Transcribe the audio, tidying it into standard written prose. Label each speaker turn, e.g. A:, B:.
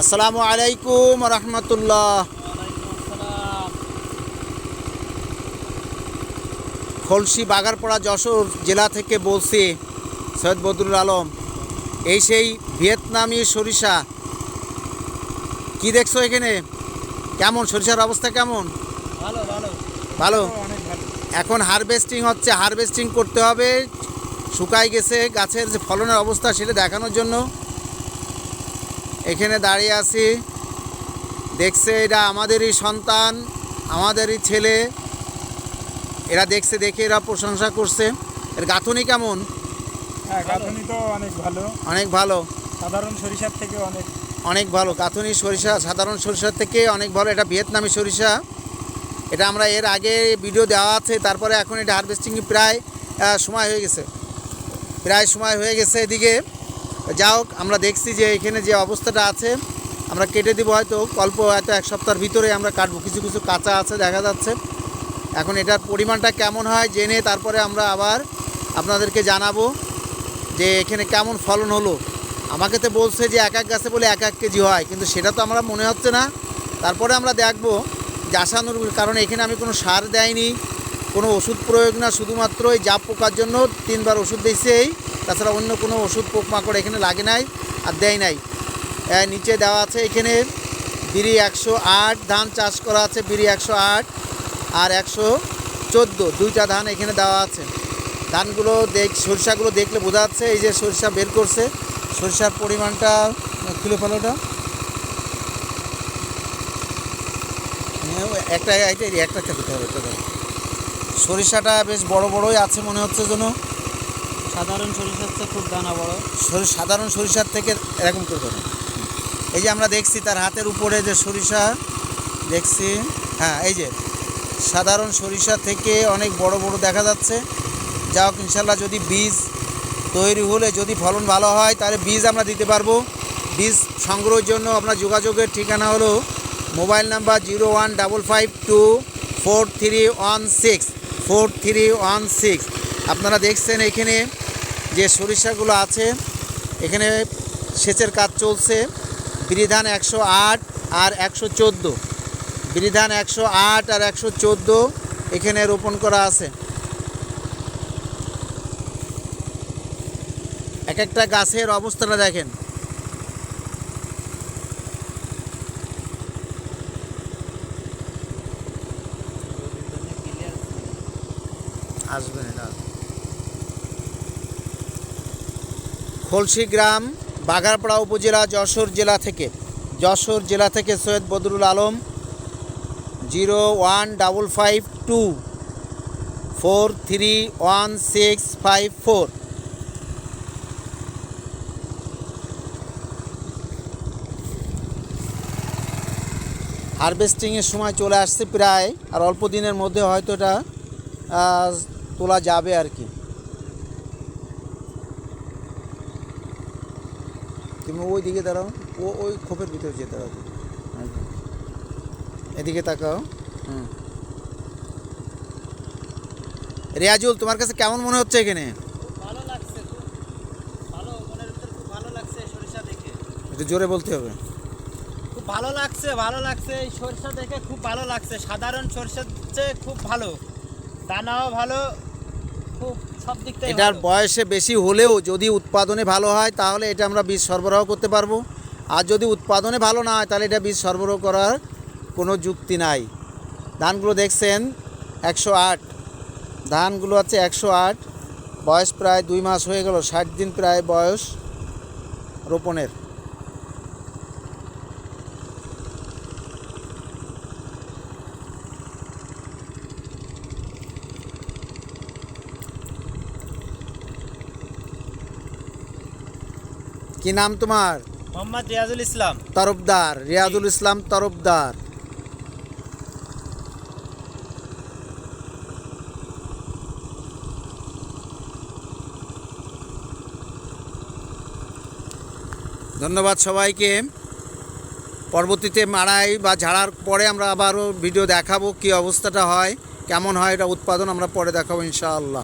A: আসসালামু আলাইকুম রহমতুল্লাহ। খলসি বাগারপাড়া যশোর জেলা থেকে বলছি সৈয়দ বদরুল আলম। এই সেই ভিয়েতনামি সরিষা কি দেখছো এখানে? কেমন সরিষার অবস্থা কেমন?
B: ভালো ভালো
A: ভালো।
B: অনেক ভালো।
A: এখন হারভেস্টিং হচ্ছে, হারভেস্টিং করতে হবে। শুকাই গেছে গাছের যে ফলনের অবস্থা সেটা দেখানোর জন্য এখানে দাঁড়িয়ে আছি। দেখছে এটা আমাদেরই সন্তান, আমাদেরই ছেলে। এরা দেখছে, দেখে এরা প্রশংসা করছে। এর গাঁথনি কেমন?
B: হ্যাঁ, গাঁথনি তো অনেক ভালো,
A: অনেক ভালো,
B: সাধারণ সরিষার থেকে অনেক
A: অনেক ভালো। গাঁথনি সরিষা সাধারণ সরিষার থেকে অনেক ভালো। এটা ভিয়েতনামি সরিষা। এটা আমরা এর আগে ভিডিও দেওয়া আছে। তারপরে এখন এটা হারভেস্টিং প্রায় সময় হয়ে গেছে, এদিকে যা হোক, আমরা দেখছি যে এখানে যে অবস্থাটা আছে আমরা কেটে দিব, হয়তো হয়তো এক সপ্তাহের ভিতরে আমরা কাটবো। কিছু কিছু কাঁচা আছে দেখা যাচ্ছে। এখন এটার পরিমাণটা কেমন হয় জেনে তারপরে আমরা আবার আপনাদেরকে জানাবো যে এখানে কেমন ফলন হলো। আমাকে তো বলছে যে এক এক গাছে বলে এক এক কেজি হয়, কিন্তু সেটা তো আমরা মনে হচ্ছে না। তারপরে আমরা দেখবো যে আশানুরূপ, কারণ এখানে আমি কোনো সার দেয়নি, কোনো ওষুধ প্রয়োগ না, শুধুমাত্র এই জাপ পোকার জন্য 3 বার ওষুধ দিয়েছে। তাছাড়া অন্য কোনো ওষুধ পোকমাকড় এখানে লাগে নাই আর দেয় নাই। নিচে দেওয়া আছে এখানে বিরি 108 ধান চাষ করা আছে। বিরি 108 আর 114 দুইটা ধান এখানে দেওয়া আছে। ধানগুলো সরিষাগুলো দেখলে বোঝা যাচ্ছে। এই যে সরিষা বের করছে, সরিষার পরিমাণটা খুলে ফেলোটা একটা খেতে হবে। সরিষাটা বেশ বড় বড়ই আছে মনে হচ্ছে যেন।
B: সাধারণ সরিষার চেয়ে খুব দানা বড়।
A: সাধারণ সরিষার থেকে এরকম করে। এই যে আমরা দেখছি তার হাতের উপরে যে সরিষা দেখছি, হ্যাঁ এই যে সাধারণ সরিষা থেকে অনেক বড় বড় দেখা যাচ্ছে। যা হোক, ইনশাল্লাহ যদি বীজ তৈরি হলে, যদি ফলন ভালো হয়, তাহলে বীজ আমরা দিতে পারবো। বীজ সংগ্রহের জন্য আপনার যোগাযোগের ঠিকানা হলো মোবাইল নাম্বার 0152243164316। আপনারা দেখছেন এখানে যে সরিষাগুলো আছে, এখানে সেচের কাজ চলছে। বিরিধান 108 আর 114, বিরিধান 108 আর 114 এখানে রোপণ করা আছে। এক একটা গাছের অবস্থাটা দেখেন। আসবেন এটা খলসি গ্রাম, বাগারপাড়া উপজেলা, যশোর জেলা থেকে সৈয়দ বদরুল আলম। 01522431654। হারভেস্টিংয়ের সময় চলে আসছে প্রায়, আর অল্প দিনের মধ্যে হয়তো এটা তোলা যাবে আর কি। তুমি ওই দিকে দাঁড়াও, ওই খোপের ভিতরে যেতে দাঁড়াও, এদিকে তাকাও। রিয়াজুল, তোমার কাছে কেমন মনে হচ্ছে এখানে?
B: ভালো লাগছে, খুব ভালো, মনের ভিতর খুব ভালো লাগছে সরিষা দেখে।
A: একটু জোরে বলতে হবে।
B: খুব ভালো লাগছে এই সরিষা দেখে, খুব ভালো লাগছে। সাধারণ সরিষার চেয়ে খুব ভালো, দানাও ভালো, খুব সব দিক থেকে।
A: এটার বয়সে বেশি হলেও যদি উৎপাদনে ভালো হয় তাহলে এটা আমরা বীজ সরবরাহ করতে পারবো। আর যদি উৎপাদনে ভালো না হয় তাহলে এটা বীজ সরবরাহ করার কোনো যুক্তি নাই। ধানগুলো দেখছেন 108, ধানগুলো আছে 108, বয়স প্রায় 2 মাস হয়ে গেল, 60 দিন প্রায় বয়স রোপণের। কি নাম তোমার?
B: মোহাম্মদ রিয়াজুল ইসলাম
A: তরফদার। রিয়াজুল ইসলাম তরফদার। ধন্যবাদ সবাইকে। পরবর্তীতে মাড়াই বা ঝাড়ার পরে আমরা আবারও ভিডিও দেখাবো, কি অবস্থাটা হয়, কেমন হয় এটা উৎপাদন আমরা পরে দেখাবো ইনশাআল্লাহ।